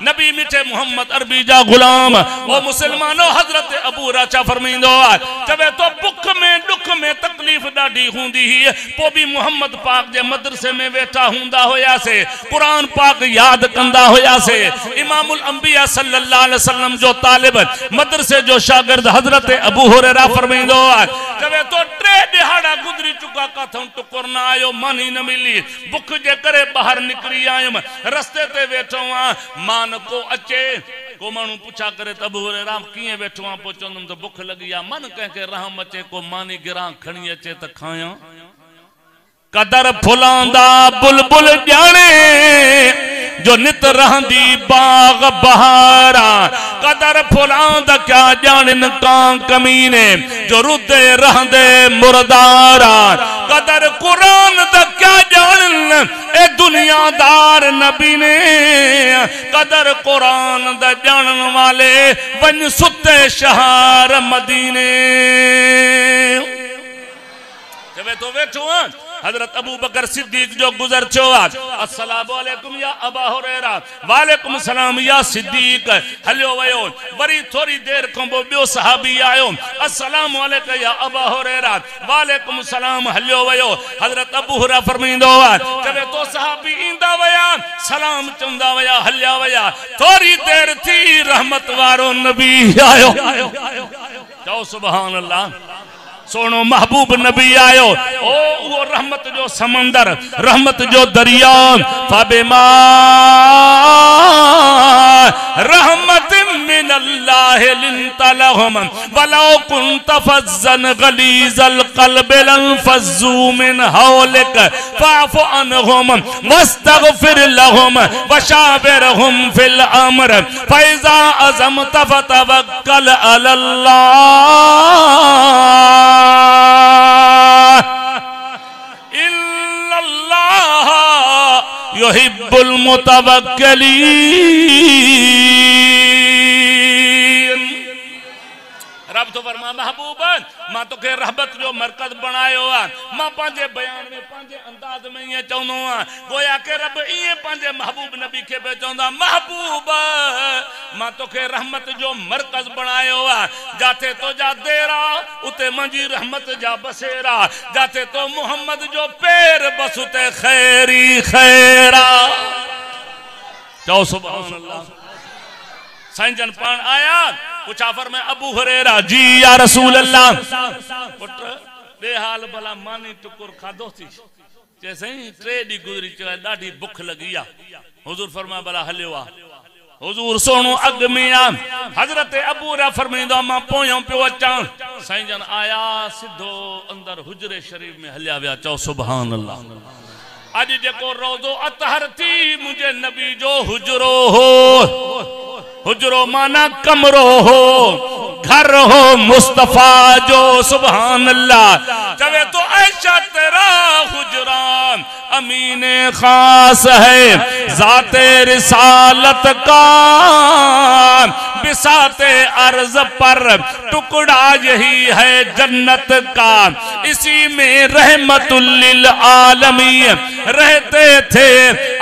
नबी मिठे मोहम्मद अरबी जा गुलाम ओ मुसलमानो हजरत अबू राचा फरमाइंदो चवे तो बुख में दुख में तकलीफ डाडी हुंदी ही पो भी मोहम्मद पाक जे मदरसे में बैठा हुंदा होया से कुरान पाक याद कंदा होया से इमामुल अंबिया सल्लल्लाहु अलैहि वसल्लम जो तालिब मदरसे जो शागिर्द हजरत अबू हुरैरा फरमाइंदो चवे तो त्रे दिहाड़ा गुजरी चुका कथम टुकुर ना आयो मानी न मिली बुख जे करे बाहर निकली आयम रस्ते ते बैठो मान को अचे को मानू पूछा करे तब राम किए बैठो आ पहुंचंदम तो भूख लगी आ मन कह के रहम अचे को मानी गिरा खणी अचे त खाया कदर फुलांदा बुलबुल जाने जो नित रहंदी बाग बहारा कदर फुलांदा क्या जानन कां कमीने जो रुदे रहंदे मुर्दारा कदर कुरान दा क्या जानन ए दुनियादार नबी ने कदर कुरान दा जानन वाले वन सुते शहर मदीने जब तो बैठो हजरत अबू बकर सिद्दीक जो गुजर चो अस्सलामु अलैकुम या अबा हुरैरा वालेकुम सलाम या सिद्दीक हलियो वयो वरी थोड़ी देर को बियो सहाबी आयो अस्सलामु अलैकुम या अबा हुरैरा वालेकुम सलाम हलियो वयो हजरत अबू हुरैरा फरमाइंदो चवे तो सहाबी इंदा वया सलाम चंदा वया हलिया वया थोड़ी देर थी रहमत वारो नबी आयो जाओ सुभान अल्लाह सोनो महबूब नबी आयो ओ वो रहमत जो समंदर रहमत जो दरिया फबिमा रहमत मिनल्लाह लिंतलहुम वलौ कुंत फज़्ज़न गलीज़ल क़ल्ब लंफ़ज़्ज़ू मिन हौलिक फ़अफ़ु अन्हुम वस्तग़फ़िर लहुम वशाविरहुम फ़िल अम्र फ़इज़ा अज़मत फ़तवक्कल अलल्लाह इल्लल्लाह युहिब्बुल मुतवक्किलीन रब तो फरमा महबूबन मां तो के रहमत जो मरकज बनायो मां पांजे बयान में पांजे अंदाज में ये चौनो गोया के रब ये पांजे महबूब नबी के पे चौंदा महबूब मां तो के रहमत जो मरकज बनायो जाते तो जा देरा उते मंजी रहमत जा बसेरा जाते तो मोहम्मद जो पैर बसुते खैरी खैरा जाओ सुभान अल्लाह साईं जन पान आया मुसाफिर में अबू हुरैरा जी या रसूल अल्लाह पुत्र बेहाल भला मानी टुकुर खादो थी जैसे ही ट्रे दी गुजरी चला डाढी भूख लगी आ हुजूर फरमा भला हलियो आ हुजूर सोनो अग में आ हजरत अबू हुरैरा फरमाइंदो मां पोयो पियो अचां साईं जन आया सिधो अंदर हुजरे शरीफ में हलिया विया चओ सुभान अल्लाह आज जेको रोज़ो अतहर थी मुझे नबी जो हुजरो हो हुजरो माना कमरो हो घर हो मुस्तफा जो सुभान अल्लाह चवे तो ऐशा तेरा हुजरा अमीने खास है जाते रिसालत का बिसाते अर्ज पर टुकड़ा यही है जन्नत का इसी में रहमतुल लिल आलमीन रहते थे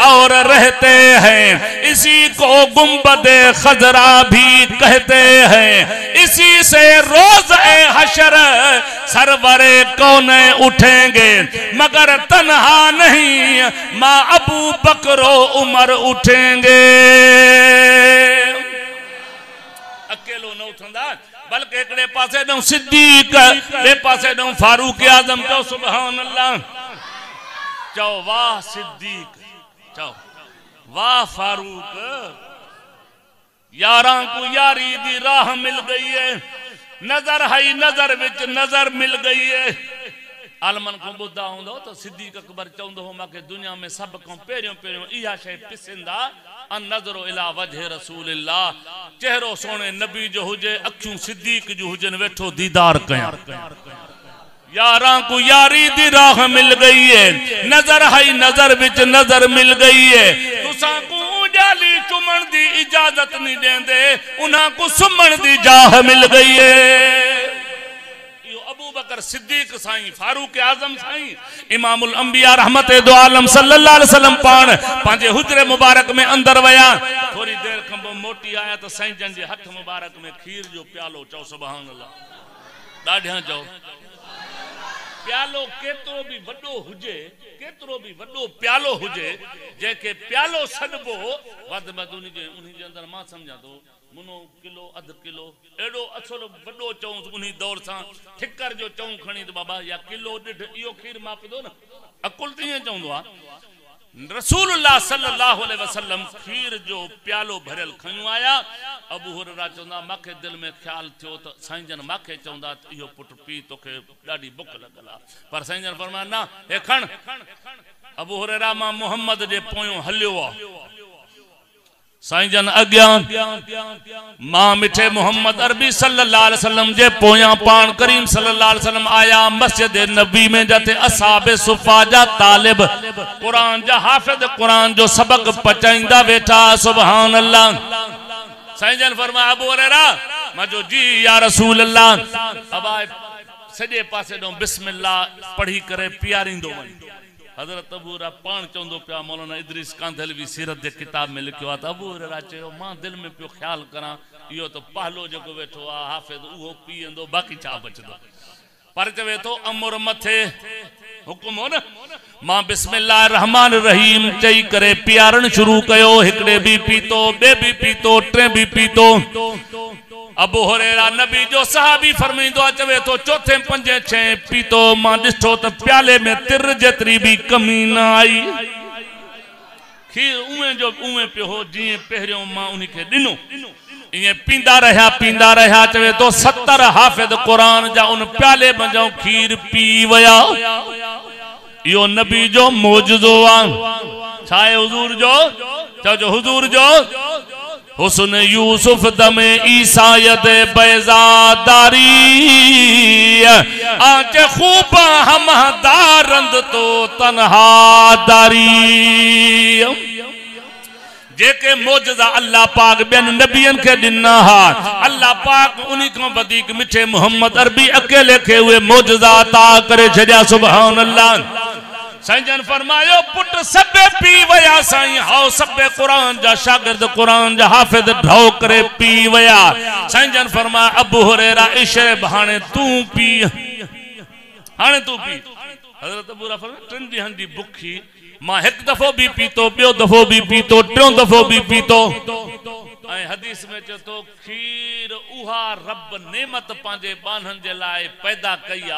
और रहते हैं इसी को गुंबदे खजरा भी कहते हैं इसी से रोज हशर सरवरे कौन उठेंगे मगर तन्हा नहीं माँ अबू बकरो उमर उठेंगे अकेलो न उठंदा बल्कि एकड़े पासे ॾऊं सिद्दीक ॿिए पासे ॾऊं फारूक आज़म चओ सुभान अल्लाह चओ वाह सिद्दीक चओ वाह फारूक यारां को यारी दी राह मिल गई है नजर हई नजर विच नजर मिल गई है आलमन को बुद्धा होंदो तो सिद्दीक अकबर चौंदो हो माके दुनिया में सब को पेरियों पेरियों इहा शय पिसिंदा अन नजरो इला वजह रसूलिल्लाह चेहरो सोने नबी जो हुजे अखियों सिद्दीक जो हुजन वेठो दीदार कया यारां को यारी दी राह मिल गई है नजर हई नजर विच नजर मिल गई है तुसा को जाली चुमन दी इजाजत नहीं देंदे उन्हां को सुमन दी जाह मिल गई है अबू बकर सिद्दीक साईं फारूक आजम साईं इमामुल अंबिया रहमत दो आलम सल्लल्लाहु अलैहि वसल्लम पान पांजे हुजरे मुबारक में अंदर वया थोड़ी देर खंबो मोटी आया तो साईं जन जे हथ मुबारक में खीर जो प्यालो चओ सुभान अल्लाह ॾाढियां चओ प्यालो केतिरो भी वॾो हुजे केतिरो भी वॾो प्यालो हुजे जेके प्यालो सॾबो वध वध उन जे अंदर मां समझा तो मुनो किलो अध किलो एडो असलो वॾो चऊं उन दौर सां ठिकर जो चऊं खणी तो बाबा या किलो ॾेढ इहो खीर मापदो न अकुल तीअं चवंदो आ रसूलुल्लाह सल्लल्लाहु अलैहि वसल्लम खीर जो प्यालो भरियल खयूं आया अबू हुरैरा चवंदा माखे दिल में ख्याल थियो तो साईं जन माखे चवंदा इहो पुट पी तोखे ॾाढी बुख लॻल आ पर साईं जन फरमाया ना हे खण अबू हुरैरा मां मोहम्मद जे पोयों हलियो आ साईं जन अग्यां मां मिठे मोहम्मद अरबी सल्लल्लाहु अलैहि वसल्लम जे पोयां पान करीम सल्लल्लाहु अलैहि वसल्लम आया मस्जिद नबी में जाते असहाबे सुफा जा तालिब कुरान जा हाफिज कुरान जो सबक पचाईंदा वेठा सुभान अल्लाह साईं जन फरमाया अबू हुरैरा मां जो जी या रसूल अल्लाह अबा सजे पासे दो बिस्मिल्लाह पढ़ी करे पियारींदो वञ हजरत अबू हुरैरा पान चवंदो पिया मौलाना इदरीस कांधलवी सीरत जे किताब में लिखियो आ त अबू हुरैरा चयो मां दिल में पियो ख्याल करा इहो तो पहलो जेको वेठो आ हाफिज उहो पीएंदो बाकी छा बचदो पर चवे तो अमर मथे हुकुम हो न मां बिस्मिल्लाह रहमान रहीम चई करे पियारण शुरू कयो हिकड़े भी पीतो बे भी पीतो टे भी पीतो अबू हुरैरा नबी जो सहाबी फरमाइंदो चवे तो चौथे पंजे छह पीतो मां ॾिठो त प्याले में तिर जेतरी भी कमी न आई खीर उए जो उए पियो हो जीअं पहिरियों मां उनखे ॾिनो इए पींदा रहा चवे तो 70 हाफिज कुरान जा उन प्याले मंजो खीर पी वया यो नबी जो मौजूदो आ छाए हुजूर जो चो हुजूर जो हुस्न यूसुफ दमे ईसायत बैजादारी आज खूब हम दारंद तो तन्हा दारी जेके मौजज़ा अल्लाह पाक बेन नबियन के दिना हा अल्लाह पाक उन्हीं को वधिक मिठे मोहम्मद अरबी अकेले के हुए मौजज़ा अता करे छड्या सुभान अल्लाह साईं जन फरमायो पुट सबे पी वया साईं हाउ सबे कुरान जा शागिर्द कुरान जा हाफिज ढो करे पी वया साईं जन फरमाया अबू हुरैरा इशरब हाने तू पी हजरत अबू हुरैरा फरमाया टिन ॾींहंनि जी बुखी मां एक दफो भी पीतो बियो दफो भी पीतो टियों दफो भी पीतो ऐं हदीस में चतो खीर उहा रब नेमत पांजे बानहन जे लाए पैदा कई आ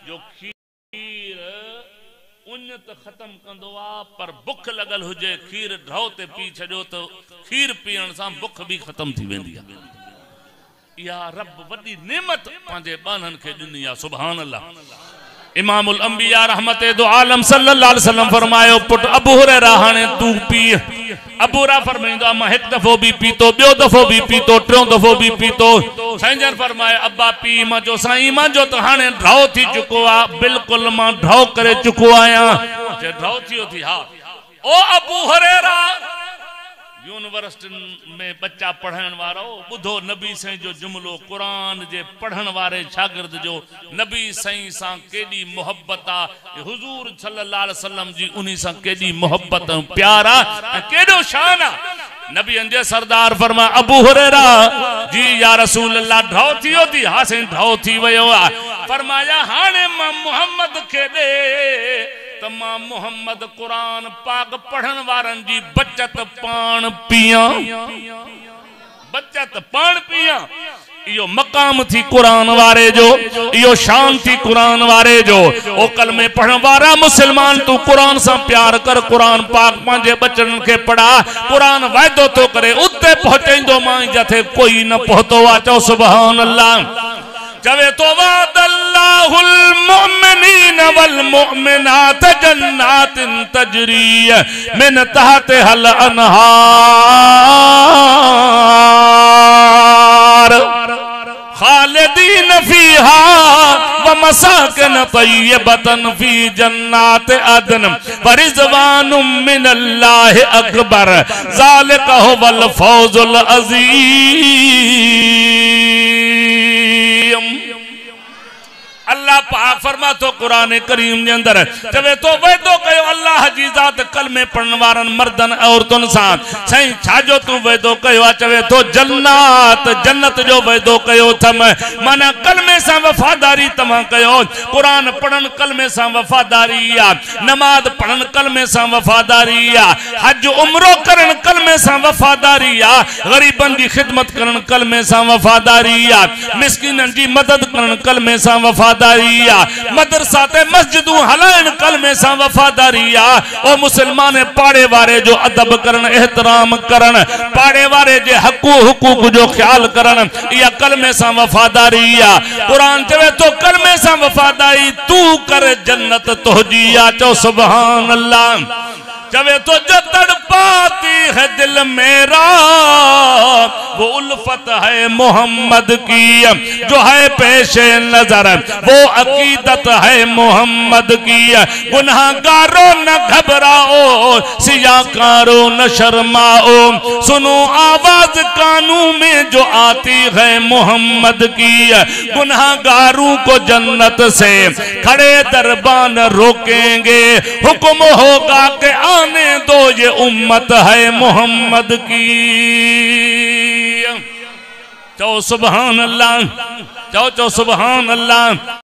जो खीर उन्नत खत्म कंदो आ पर बुख लगल हुजे खीर ढो ते पी छड़ो तो खीर पीण सां बुख भी खत्म थी वेंदी आ या रब वडी नेमत पांजे बानहन के ॾिनी आ सुभान अल्लाह इमामुल अंबिया रहमत दो आलम सल्लल्लाहु अलैहि वसल्लम फरमायो पुट अबू हुरैरा हाने तू पी अबू हुरैरा फरमाइंदो मां एक दफो भी पीतो बियो दफो भी पीतो टियों दफो भी पीतो साईं जन फरमाए अब्बा पी मां जो साईं मां जो त हाने ढो थी चुको आ बिल्कुल मां ढो करे चुको आया जे ढो थियो थी हा ओ अबू हुरैरा यूनिवर्सिटी में बच्चा पढ़ण वारो बुधो नबी साईं जो जुमलो कुरान जे पढ़ण वारे शागिर्द जो नबी साईं सां केडी मोहब्बत आ हुजूर सल्लल्लाहु अलैहि वसल्लम जी उन्हीं सां केडी मोहब्बत प्यार आ केडो शान आ नबी अंदे सरदार फरमा अबू हुरैरा जी या रसूल अल्लाह ढो थियो थी हा साईं ढो थी वयो आ फरमाया हाने मां मोहम्मद के दे तमा मोहम्मद कुरान पाक पढ़न वारन जी बचत पान पिया यो मकाम थी कुरान वारे जो यो शान थी कुरान वारे जो ओ कलमे पढ़न वारा मुसलमान तू कुरान से प्यार कर कुरान पाक पांजे बचन के पढ़ा कुरान वायदो तो करे उते पहुंचेंदो मां जथे कोई न पहुंचो आ चो सुभान अल्लाह चवे तो वादल्लाहुल मुमिनीन वल मुमिनात जन्नातिन तजरी मिन तहतिहल अनहार खालिदीन फीहा व मसाकिन तय्यबतन फी जन्नात अदन व रिज़वानुम मिनल्लाहि अकबर ज़ालिका हुवल फौजुल अज़ीम अल्लाह पाक फरमा तो कुरान करीम के अंदर चवे तो वायदो कयो अल्लाह अल्लाह जी ज़ात कलमे पढ़न वारन मर्दन औरतुन सां सही छाजो तू वेदो कयो चवे तो जन्नत जन्नत जो वेदो कयो थम माना कलमे सां वफादारी तमा कयो कुरान पढ़न कलमे सां वफादारी आ नमाज पढ़न कलमे सां वफादारी आ हज उम्रो करन कलमे सां वफादारी आ गरीबन की खिदमत करन कलमे सां वफादारी आ मिस्किनन की मदद करन कलमे सां वफादारी आ मदरसा ते मस्जिदूं हलाइन कलमे सां वफादारी आ ओ मुसलमान पाड़े वारे जो अदब करन एहतराम करन पाड़े वारे जे हुकूक जो ख्याल करन या कलमे सां वफादारी आ कुरान चवे तो कलमे सां वफादारी तू कर जन्नत तोहजी आ चो सुभान अल्लाह चवे तो जो तड़पाती है दिल मेरा वो उल्फत है मोहम्मद की जो है पेशे नजर वो अकीदत है मोहम्मद की गुनाहगारों न घबराओ सियाकारों न शर्माओ सुनो आवाज कानों में जो आती है मोहम्मद की गुनाहगारों को जन्नत से खड़े दरबान रोकेंगे हुक्म होगा कि आने दो ये उम्मत है मोहम्मद की चो सुभान अल्लाह चो सुभान अल्लाह।